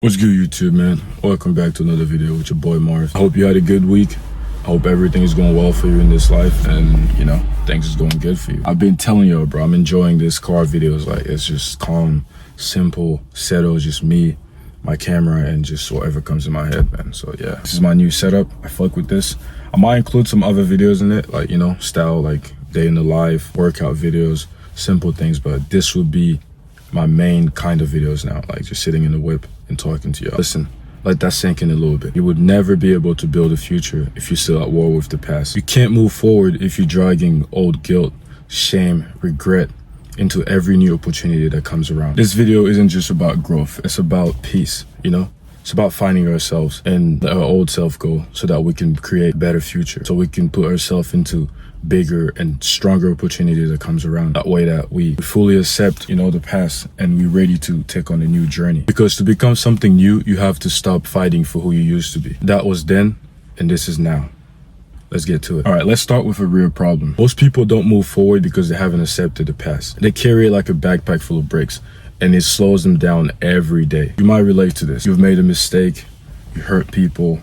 What's good, YouTube, man? Welcome back to another video with your boy Mars. I hope you had a good week. I hope everything is going well for you in this life, and things is going good for you. I've been telling you, bro, I'm enjoying this car videos. Like, it's just calm, simple, settled, just me, my camera, and just whatever comes in my head, man. So yeah, this is my new setup. I fuck with this. I might include some other videos in it, like, style, like day in the life, workout videos, simple things, but this will be my main kind of videos now, like just sitting in the whip and talking to you. Listen, let that sink in a little bit. You would never be able to build a future if you're still at war with the past. You can't move forward if you're dragging old guilt, shame, regret into every new opportunity that comes around. This video isn't just about growth, it's about peace, It's about finding ourselves and our old self go so that we can create a better future, so we can put ourselves into bigger and stronger opportunities that comes around. That way that we fully accept, the past, and we're ready to take on a new journey. Because to become something new, you have to stop fighting for who you used to be. That was then, and this is now. Let's get to it. All right, let's start with a real problem. Most people don't move forward because they haven't accepted the past. They carry it like a backpack full of bricks, and it slows them down every day. You might relate to this. You've made a mistake, you hurt people,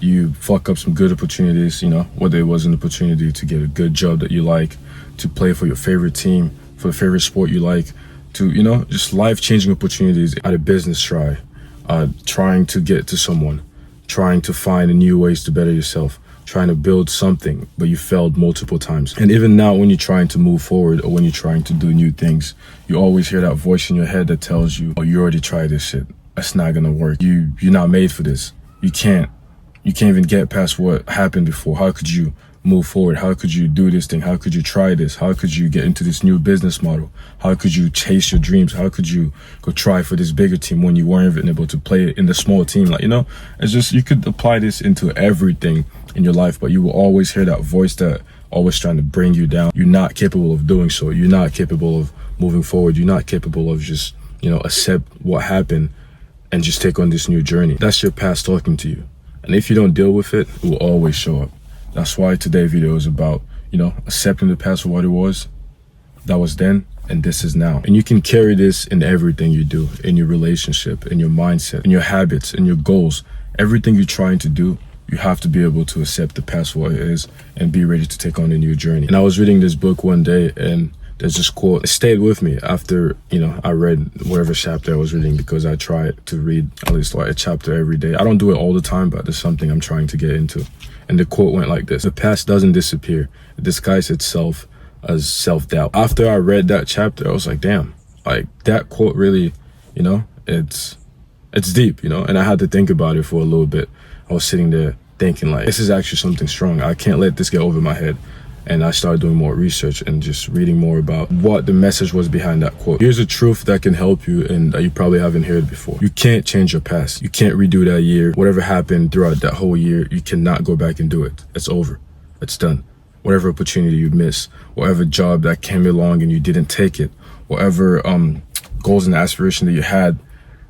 you fuck up some good opportunities, whether it was an opportunity to get a good job that you like, to play for your favorite team, for the favorite sport you like, to, just life-changing opportunities at a business trying to get to someone, trying to find new ways to better yourself, trying to build something, but you failed multiple times. And even now, when you're trying to move forward or when you're trying to do new things, you always hear that voice in your head that tells you, oh, you already tried this shit. That's not gonna work. You're not made for this. You can't even get past what happened before. How could you move forward? How could you do this thing? How could you try this? How could you get into this new business model? How could you chase your dreams? How could you go try for this bigger team when you weren't even able to play in the small team? Like, it's just, you could apply this into everything in your life, but you will always hear that voice that always trying to bring you down. You're not capable of doing so. You're not capable of moving forward. You're not capable of just, accept what happened and just take on this new journey. That's your past talking to you. And if you don't deal with it, it will always show up. That's why today's video is about, accepting the past for what it was. That was then, and this is now. And you can carry this in everything you do, in your relationship, in your mindset, in your habits, in your goals. Everything you're trying to do, you have to be able to accept the past for what it is and be ready to take on a new journey. And I was reading this book one day, and there's this quote. It stayed with me after, I read whatever chapter I was reading, because I try to read at least like a chapter every day. I don't do it all the time, but there's something I'm trying to get into. And the quote went like this: the past doesn't disappear. It disguises itself as self-doubt. After I read that chapter, I was like, damn, like that quote really, it's deep, and I had to think about it for a little bit. I was sitting there thinking like, this is actually something strong. I can't let this get over my head. And I started doing more research and just reading more about what the message was behind that quote. Here's a truth that can help you and that you probably haven't heard before. You can't change your past. You can't redo that year. Whatever happened throughout that whole year, you cannot go back and do it. It's over. It's done. Whatever opportunity you missed, whatever job that came along and you didn't take it, whatever goals and aspiration that you had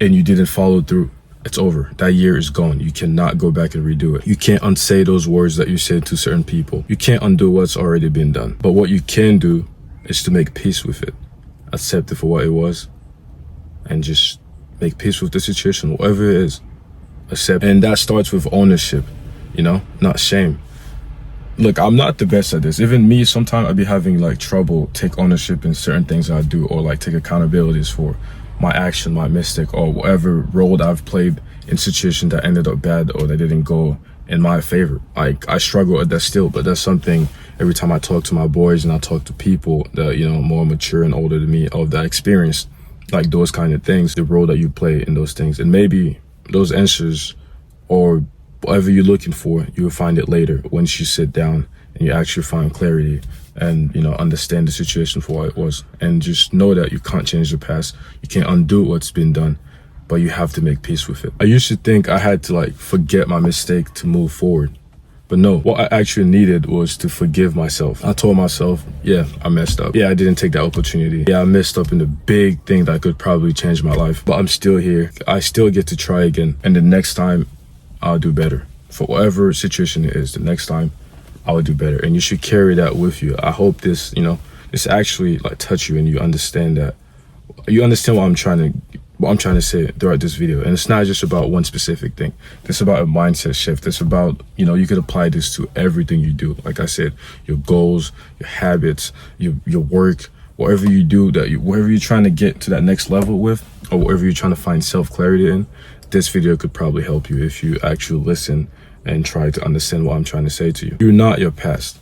and you didn't follow through, it's over. That year is gone. You cannot go back and redo it. You can't unsay those words that you said to certain people. You can't undo what's already been done. But what you can do is to make peace with it. Accept it for what it was and just make peace with the situation, whatever it is. Accept. And that starts with ownership, not shame. Look, I'm not the best at this. Even me, sometimes I'd be having like trouble take ownership in certain things I do, or like take accountabilities for my action, my mistake, or whatever role that I've played in situations that ended up bad or that didn't go in my favor. Like, I struggle with that still, but that's something every time I talk to my boys and I talk to people that, more mature and older than me, of that experience, like those kind of things, the role that you play in those things. And maybe those answers or whatever you're looking for, you will find it later once you sit down and you actually find clarity and, understand the situation for what it was. And just know that you can't change the past. You can't undo what's been done, but you have to make peace with it. I used to think I had to like forget my mistake to move forward. But no, what I actually needed was to forgive myself. I told myself, yeah, I messed up. Yeah, I didn't take that opportunity. Yeah, I messed up in the big thing that could probably change my life. But I'm still here. I still get to try again. And the next time, I'll do better. For whatever situation it is, the next time, I will do better. And you should carry that with you. I hope this, this actually like touch you and you understand that. You understand what I'm trying to what I'm trying to say throughout this video. And it's not just about one specific thing. It's about a mindset shift. It's about, you know, you could apply this to everything you do. Like I said, your goals, your habits, your work, whatever you do, whatever you're trying to get to that next level with, or whatever you're trying to find self-clarity in, this video could probably help you if you actually listen and try to understand what I'm trying to say to you. You're not your past.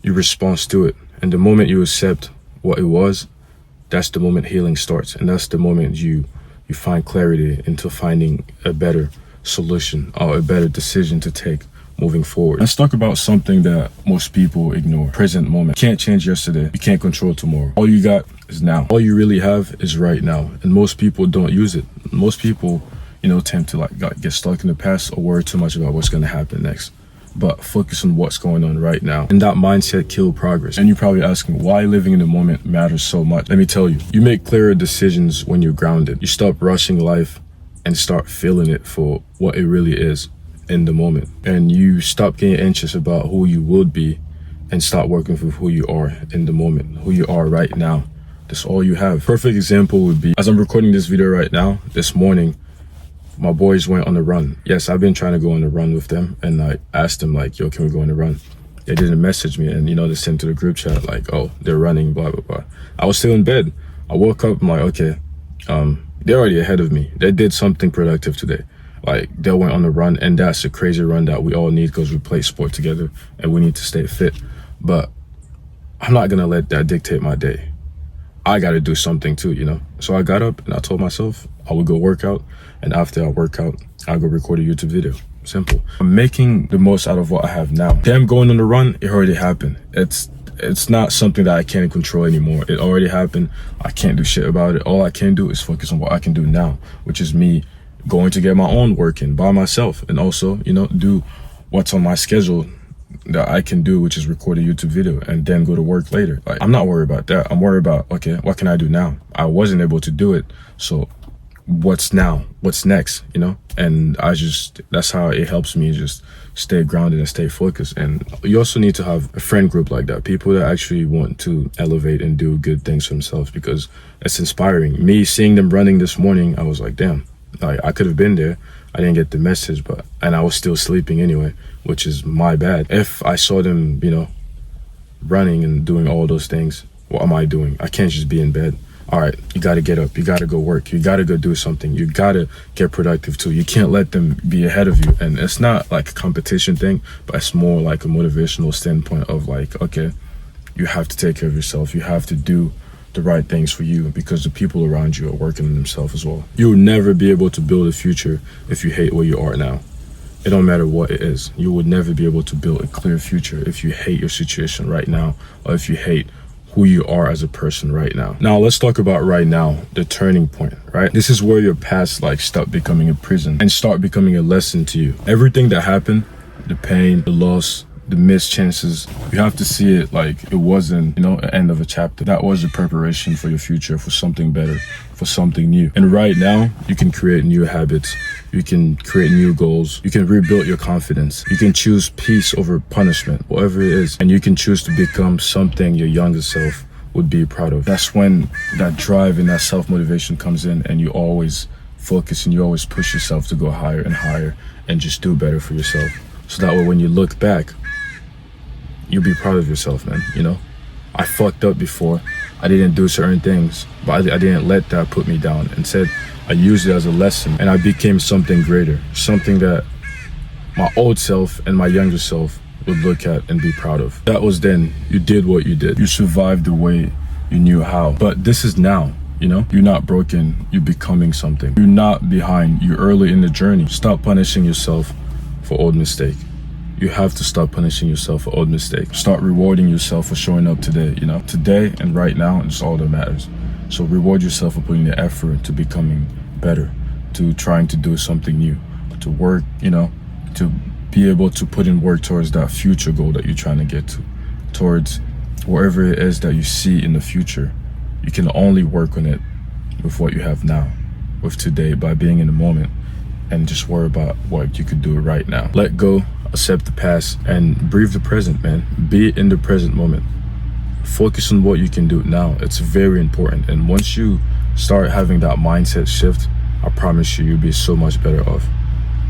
Your response to it. And the moment you accept what it was, that's the moment healing starts. And that's the moment you find clarity into finding a better solution or a better decision to take moving forward. Let's talk about something that most people ignore. Present moment. You can't change yesterday. You can't control tomorrow. All you got is now. All you really have is right now. And most people don't use it. Most people, you know, tend to like get stuck in the past or worry too much about what's going to happen next. But focus on what's going on right now. And that mindset kills progress. And you're probably asking why living in the moment matters so much. Let me tell you, you make clearer decisions when you're grounded. You stop rushing life and start feeling it for what it really is in the moment. And you stop getting anxious about who you would be and start working with who you are in the moment, who you are right now. That's all you have. Perfect example would be, as I'm recording this video right now, this morning, my boys went on a run. Yes, I've been trying to go on a run with them, and I asked them like, yo, can we go on a run? They didn't message me, and you know, they sent to the group chat like, oh, they're running, blah, blah, blah. I was still in bed. I woke up, I'm like, okay, they're already ahead of me. They did something productive today. Like, they went on a run, and that's a crazy run that we all need because we play sport together and we need to stay fit. But I'm not gonna let that dictate my day. I gotta do something too, you know? So I got up and I told myself I would go work out, and after I work out, I'll go record a YouTube video. Simple. I'm making the most out of what I have now. Them going on the run, it already happened. It's not something that I can't control anymore. It already happened. I can't do shit about it. All I can do is focus on what I can do now, which is me going to get my own work in by myself, and also, you know, do what's on my schedule that I can do, which is record a YouTube video and then go to work later. Like, I'm not worried about that. I'm worried about, okay, what can I do now? I wasn't able to do it, so what's now? What's next, you know? And that's how it helps me just stay grounded and stay focused. And you also need to have a friend group like that, people that actually want to elevate and do good things for themselves, because it's inspiring. Me seeing them running this morning, I was like, damn, like, I could have been there. I didn't get the message, and I was still sleeping anyway, which is my bad. If I saw them, you know, running and doing all those things, what am I doing? I can't just be in bed. All right, you got to get up. You got to go work. You got to go do something. You got to get productive too. You can't let them be ahead of you. And it's not like a competition thing, but it's more like a motivational standpoint of like, okay, you have to take care of yourself. You have to do the right things for you, because the people around you are working on themselves as well. You'll never be able to build a future if you hate where you are now. It don't matter what it is. You would never be able to build a clear future if you hate your situation right now, or if you hate who you are as a person right now. Now let's talk about right now, the turning point, right? This is where your past like stop becoming a prison and start becoming a lesson to you. Everything that happened, the pain, the loss, the missed chances, you have to see it like it wasn't, you know, an end of a chapter. That was a preparation for your future, for something better, for something new. And right now, you can create new habits. You can create new goals. You can rebuild your confidence. You can choose peace over punishment, whatever it is. And you can choose to become something your younger self would be proud of. That's when that drive and that self-motivation comes in, and you always focus and you always push yourself to go higher and higher and just do better for yourself. So that way, when you look back, you'll be proud of yourself, man. You know, I fucked up before. I didn't do certain things, but I didn't let that put me down. Instead, I used it as a lesson, and I became something greater, something that my old self and my younger self would look at and be proud of. That was then. You did what you did. You survived the way you knew how. But this is now, you know? You're not broken. You're becoming something. You're not behind. You're early in the journey. Stop punishing yourself for old mistakes. You have to stop punishing yourself for old mistakes. Start rewarding yourself for showing up today, you know? Today and right now is all that matters. So reward yourself for putting the effort to becoming better, to trying to do something new, to work, you know, to be able to put in work towards that future goal that you're trying to get to, towards wherever it is that you see in the future. You can only work on it with what you have now, with today, by being in the moment, and just worry about what you could do right now. Let go, accept the past, and breathe the present, man. Be in the present moment. Focus on what you can do now. It's very important. And once you start having that mindset shift, I promise you, you'll be so much better off.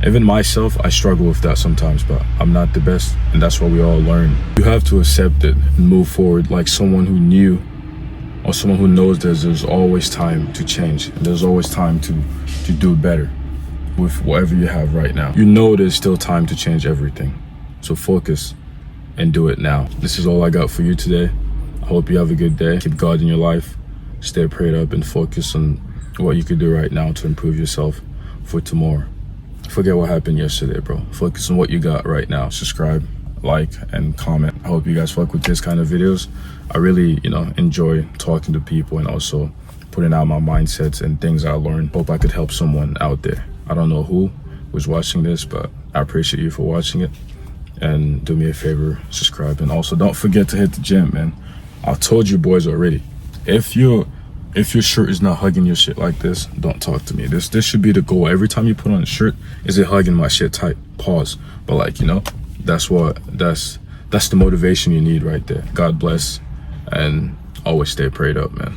Even myself, I struggle with that sometimes, but I'm not the best, and that's what we all learn. You have to accept it and move forward like someone who knew, or someone who knows there's always time to change, and there's always time to do better with whatever you have right now. You know there's still time to change everything, so focus and do it now. This is all I got for you today. I hope you have a good day. Keep God in your life, stay prayed up, and focus on what you can do right now to improve yourself for tomorrow. Forget what happened yesterday, bro. Focus on what you got right now. Subscribe, like, and comment. I hope you guys fuck with this kind of videos. I really, enjoy talking to people and also putting out my mindsets and things I learned. Hope I could help someone out there. I don't know who was watching this, but I appreciate you for watching it. And do me a favor, subscribe. And also don't forget to hit the gym, man. I told you boys already. If your shirt is not hugging your shit like this, don't talk to me. This should be the goal. Every time you put on a shirt, is it hugging my shit tight? Pause. But that's the motivation you need right there. God bless, and always stay prayed up, man.